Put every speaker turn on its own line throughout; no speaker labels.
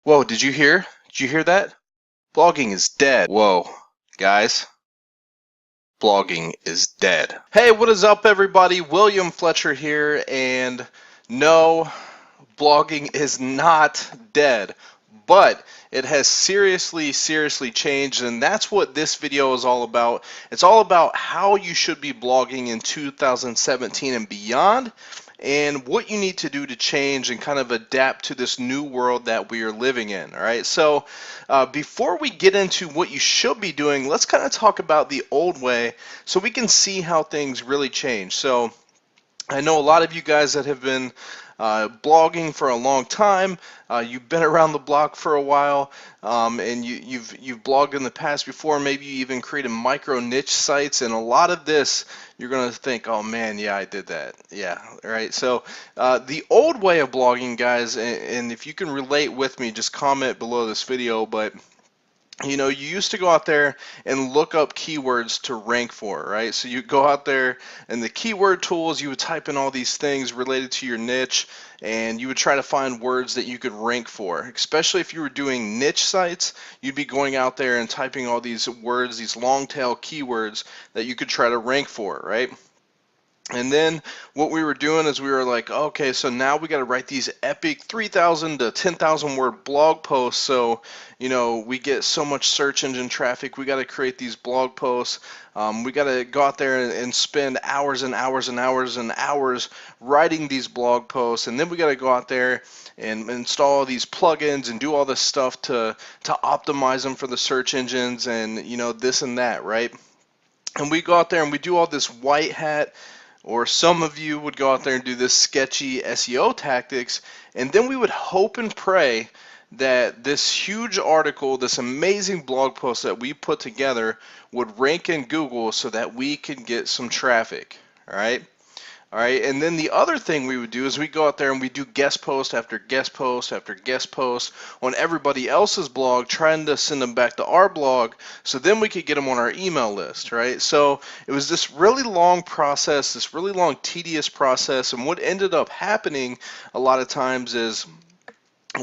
Whoa, did you hear? Did you hear that? Blogging is dead. Whoa, guys, blogging is dead. Hey, what is up, everybody? William Fletcher here, and no, blogging is not dead, but it has seriously changed, and that's what this video is all about. It's all about how you should be blogging in 2017 and beyond, and what you need to do to change and kind of adapt to this new world that we are living in. All right, so before we get into what you should be doing, let's kind of talk about the old way so we can see how things really change. So I know a lot of you guys that have been blogging for a long time. You've been around the block for a while, and you've blogged in the past before. Maybe you even created micro niche sites, and a lot of this you're gonna think, oh man, yeah, I did that. Yeah, right. So the old way of blogging, guys, and if you can relate with me, just comment below this video. But you used to go out there and look up keywords to rank for, right? So you go out there and the keyword tools, you would type in all these things related to your niche, and you would try to find words that you could rank for. Especially if you were doing niche sites, you'd be going out there and typing all these words, these long tail keywords that you could try to rank for, right? And then what we were doing is we were like, okay, so now we got to write these epic 3,000 to 10,000 word blog posts. So, we get so much search engine traffic. We got to create these blog posts. We got to go out there and spend hours and hours and hours and hours writing these blog posts. And then we got to go out there and install all these plugins and do all this stuff to optimize them for the search engines and, this and that, right? And we go out there and we do all this white hat, or some of you would go out there and do this sketchy SEO tactics, and then we would hope and pray that this huge article, this amazing blog post that we put together would rank in Google so that we could get some traffic, all right? All right, and then the other thing we would do is we go out there and we do guest post after guest post after guest post on everybody else's blog, trying to send them back to our blog so then we could get them on our email list, right? So it was this really long process, this really long, tedious process, and what ended up happening a lot of times is,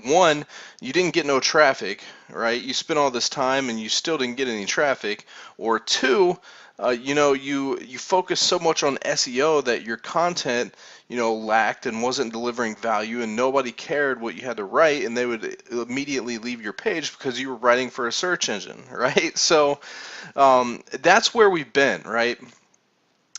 one, you didn't get no traffic, right? You spent all this time and you still didn't get any traffic. Or two, you focused so much on SEO that your content, lacked and wasn't delivering value, and nobody cared what you had to write, and they would immediately leave your page because you were writing for a search engine, right? So that's where we've been, right?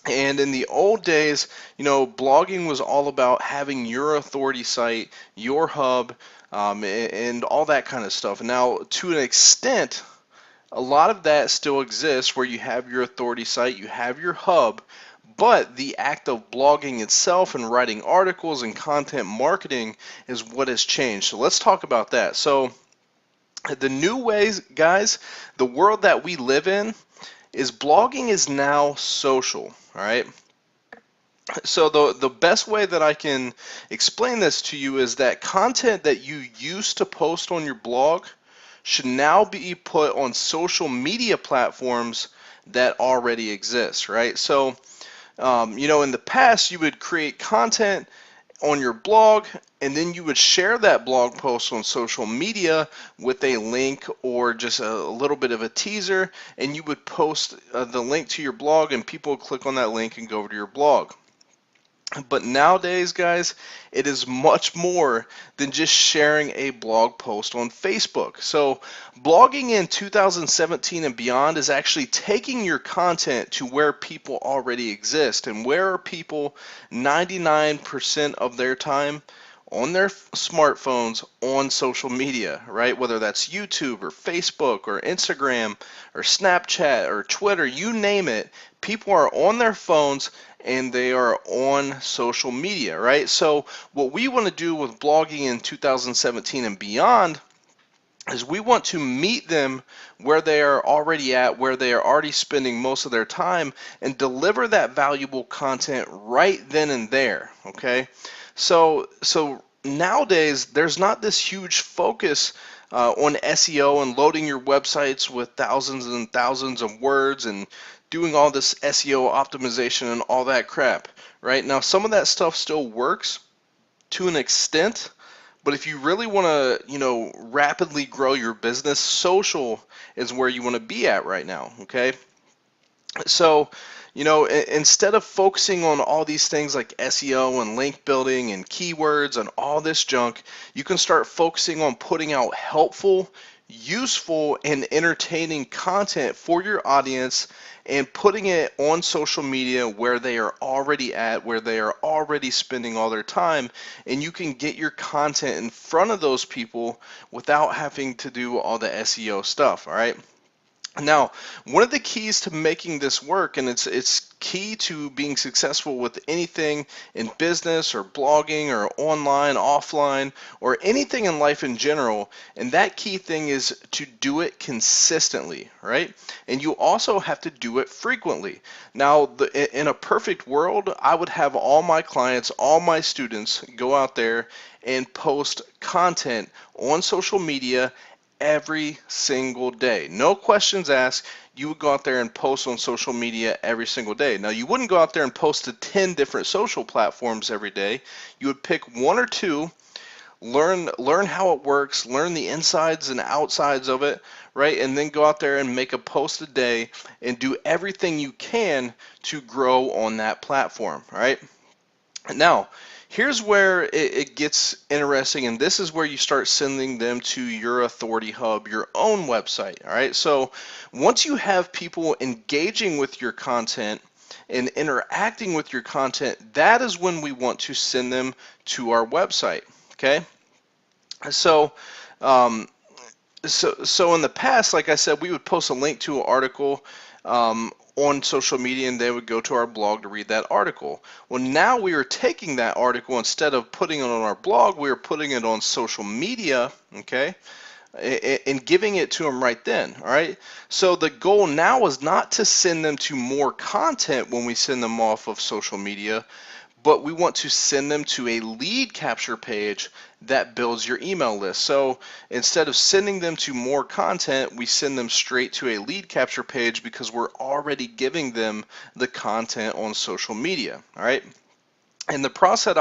And in the old days, blogging was all about having your authority site, your hub, and all that kind of stuff. Now, to an extent, a lot of that still exists where you have your authority site, you have your hub, but the act of blogging itself and writing articles and content marketing is what has changed. So let's talk about that. So the new ways, guys, the world that we live in is blogging is now social, all right? So the best way that I can explain this to you is that content that you used to post on your blog should now be put on social media platforms that already exist, right? So, in the past, you would create content on your blog, and then you would share that blog post on social media with a link or just a little bit of a teaser, and you would post the link to your blog, and people would click on that link and go over to your blog. But nowadays, guys, it is much more than just sharing a blog post on Facebook. So blogging in 2017 and beyond is actually taking your content to where people already exist. And where are people 99% of their time? On their smartphones on social media, right? Whether that's YouTube or Facebook or Instagram or Snapchat or Twitter, you name it, people are on their phones and they are on social media, right? So what we want to do with blogging in 2017 and beyond is we want to meet them where they are already at, where they are already spending most of their time, and deliver that valuable content right then and there, okay? So nowadays, there's not this huge focus on SEO and loading your websites with thousands and thousands of words and doing all this SEO optimization and all that crap, right? Now, some of that stuff still works to an extent, But if you really want to, rapidly grow your business, social is where you want to be at right now, okay? So, instead of focusing on all these things like SEO and link building and keywords and all this junk, you can start focusing on putting out helpful, useful, and entertaining content for your audience and putting it on social media where they are already at, where they are already spending all their time, and you can get your content in front of those people without having to do all the SEO stuff, all right? Now, one of the keys to making this work, and it's key to being successful with anything in business or blogging or online, offline, or anything in life in general, and that key thing is to do it consistently, right? And you also have to do it frequently. Now, in a perfect world, I would have all my clients, all my students go out there and post content on social media every single day. No questions asked. You would go out there and post on social media every single day. Now, you wouldn't go out there and post to 10 different social platforms every day. You would pick one or two, learn how it works, learn the insides and outsides of it, right? And then go out there and make a post a day and do everything you can to grow on that platform, right? Now, here's where it gets interesting, and this is where you start sending them to your authority hub, your own website. All right, so once you have people engaging with your content and interacting with your content, that is when we want to send them to our website. Okay, so um, so in the past, like I said, we would post a link to an article on social media, and they would go to our blog to read that article. Well, now we are taking that article, instead of putting it on our blog, we are putting it on social media, okay, and giving it to them right then. All right. So the goal now is not to send them to more content when we send them off of social media, but we want to send them to a lead capture page that builds your email list. So instead of sending them to more content, we send them straight to a lead capture page because we're already giving them the content on social media. All right. And the process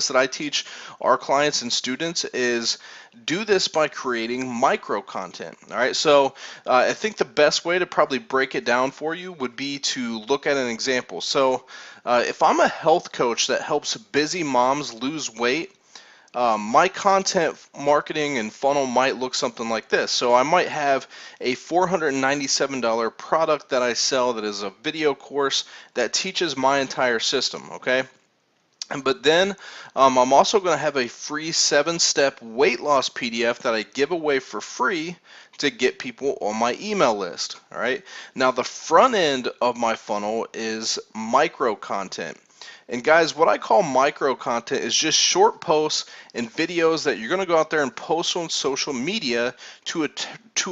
that I teach our clients and students is do this by creating micro content. All right, so I think the best way to probably break it down for you would be to look at an example. So if I'm a health coach that helps busy moms lose weight, my content marketing and funnel might look something like this. So I might have a $497 product that I sell that is a video course that teaches my entire system, okay? But then I'm also going to have a free 7-step weight loss PDF that I give away for free to get people on my email list. All right. Now the front end of my funnel is micro content. And guys, what I call micro content is just short posts and videos that you're going to go out there and post on social media to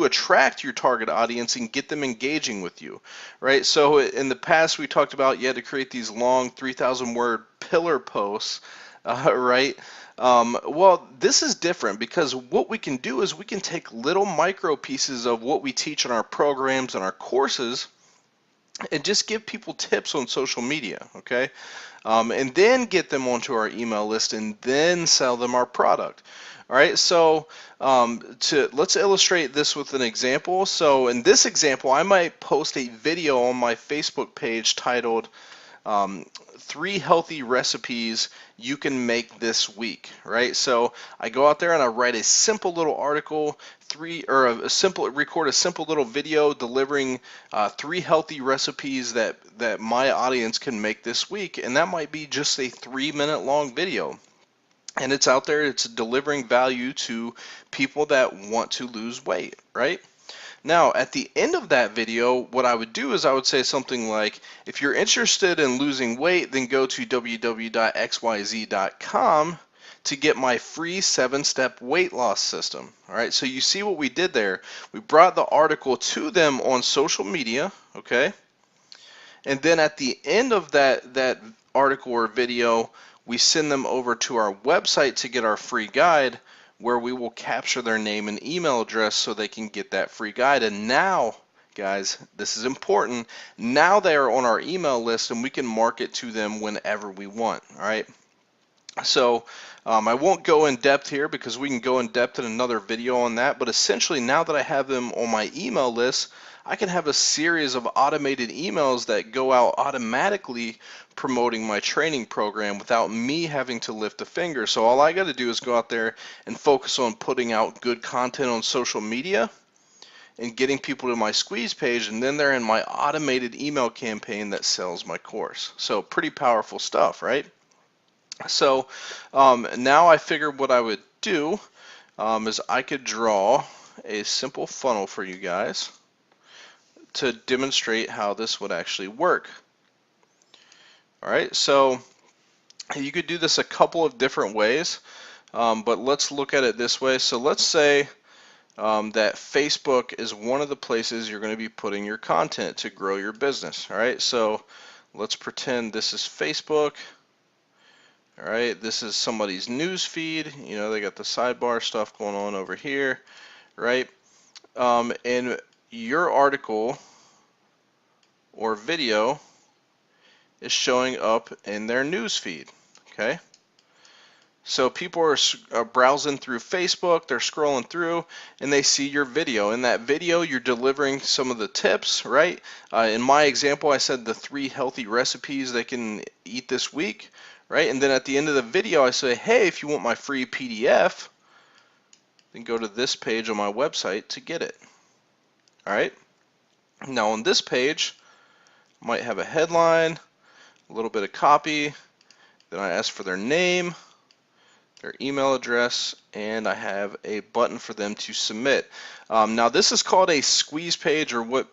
attract your target audience and get them engaging with you, right? So in the past, we talked about you had to create these long 3,000 word pillar posts, right? Well, this is different because what we can do is we can take little micro pieces of what we teach in our programs and our courses and just give people tips on social media, okay? And then get them onto our email list and then sell them our product. All right, so let's illustrate this with an example. So in this example, I might post a video on my Facebook page titled 3 healthy recipes you can make this week, right? So I go out there and I write a simple little article, record a simple little video delivering 3 healthy recipes that my audience can make this week, and that might be just a 3-minute long video. And it's out there, it's delivering value to people that want to lose weight, right? Now, at the end of that video, what I would do is I would say something like, if you're interested in losing weight, then go to www.xyz.com to get my free 7-step weight loss system. All right, so you see what we did there. We brought the article to them on social media, okay? And then at the end of that article or video, we send them over to our website to get our free guide, where we will capture their name and email address so they can get that free guide. And now, guys, this is important. Now they are on our email list and we can market to them whenever we want, all right? So I won't go in depth here because we can go in depth in another video on that, but essentially now that I have them on my email list, I can have a series of automated emails that go out automatically promoting my training program without me having to lift a finger. So all I got to do is go out there and focus on putting out good content on social media and getting people to my squeeze page, and then they're in my automated email campaign that sells my course. So pretty powerful stuff, right? So now I figured what I would do is I could draw a simple funnel for you guys to demonstrate how this would actually work. All right, so you could do this a couple of different ways, but let's look at it this way. So let's say that Facebook is one of the places you're going to be putting your content to grow your business. All right, so let's pretend this is Facebook. All right, this is somebody's news feed. You know, they got the sidebar stuff going on over here, right? And your article or video is showing up in their news feed, okay? So people are browsing through Facebook, they're scrolling through, and they see your video. In that video, you're delivering some of the tips, right? In my example, I said the 3 healthy recipes they can eat this week, right? And then at the end of the video, I say, hey, if you want my free PDF, then go to this page on my website to get it. All right. Now on this page, I might have a headline, a little bit of copy, then I ask for their name, their email address, and I have a button for them to submit. Now this is called a squeeze page, or what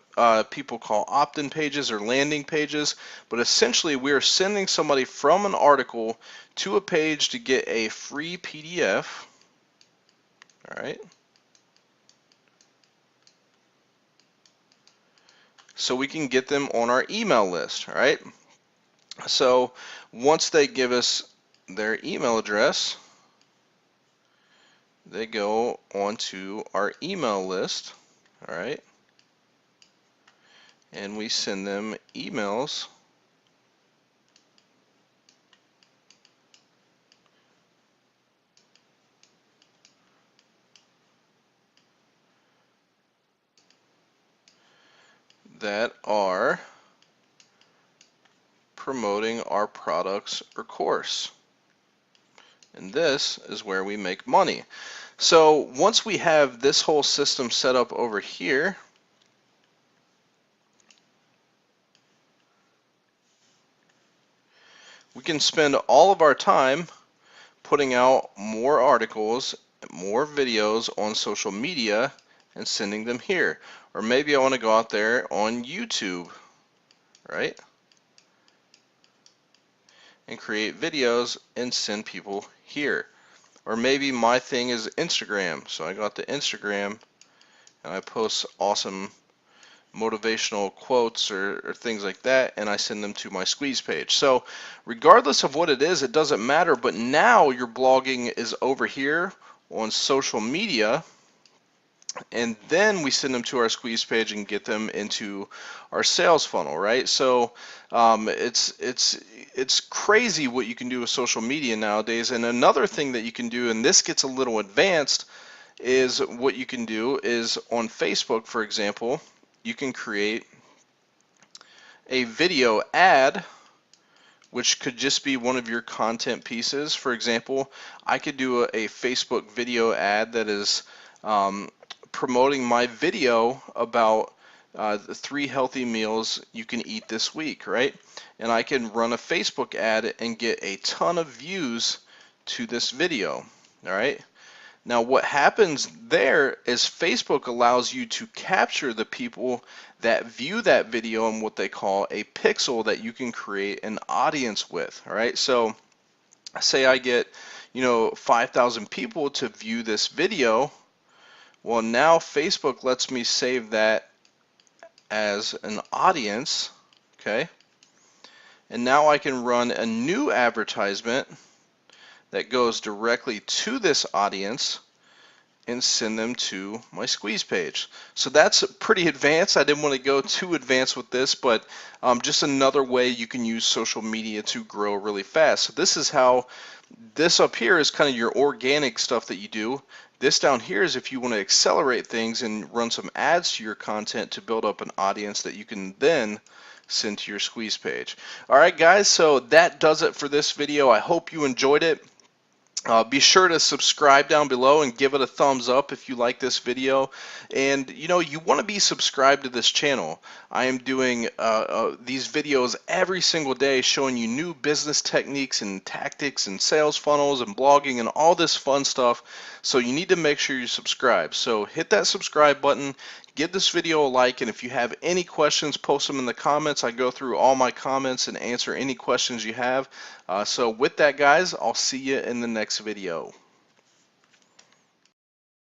people call opt-in pages or landing pages, but essentially we are sending somebody from an article to a page to get a free PDF. All right. So we can get them on our email list. All right. So once they give us their email address, they go onto our email list, all right, and we send them emails that are promoting our products or course. And this is where we make money. So once we have this whole system set up over here, we can spend all of our time putting out more articles, more videos on social media and sending them here. Or maybe I want to go out there on YouTube, right? And create videos and send people here. Or maybe my thing is Instagram. So I go out to Instagram and I post awesome motivational quotes or things like that, and I send them to my squeeze page. So regardless of what it is, it doesn't matter, but now your blogging is over here on social media, and then we send them to our squeeze page and get them into our sales funnel, right? So it's crazy what you can do with social media nowadays. And another thing that you can do, and this gets a little advanced, is what you can do is on Facebook, for example, you can create a video ad, which could just be one of your content pieces. For example, I could do a Facebook video ad that is promoting my video about the 3 healthy meals you can eat this week, right? And I can run a Facebook ad and get a ton of views to this video, all right? Now what happens there is Facebook allows you to capture the people that view that video in what they call a pixel that you can create an audience with, all right? So say I get, 5,000 people to view this video. Well, now Facebook lets me save that as an audience, okay? And now I can run a new advertisement that goes directly to this audience, and send them to my squeeze page. So that's pretty advanced. I didn't want to go too advanced with this, but just another way you can use social media to grow really fast. So this is how, this up here is kind of your organic stuff that you do. This down here is if you want to accelerate things and run some ads to your content to build up an audience that you can then send to your squeeze page. All right, guys, so that does it for this video. I hope you enjoyed it. Be sure to subscribe down below and give it a thumbs up if you like this video. And you want to be subscribed to this channel. I am doing these videos every single day showing you new business techniques and tactics and sales funnels and blogging and all this fun stuff. So you need to make sure you subscribe. So hit that subscribe button. Give this video a like, and if you have any questions, post them in the comments. I go through all my comments and answer any questions you have. So with that, guys, I'll see you in the next video.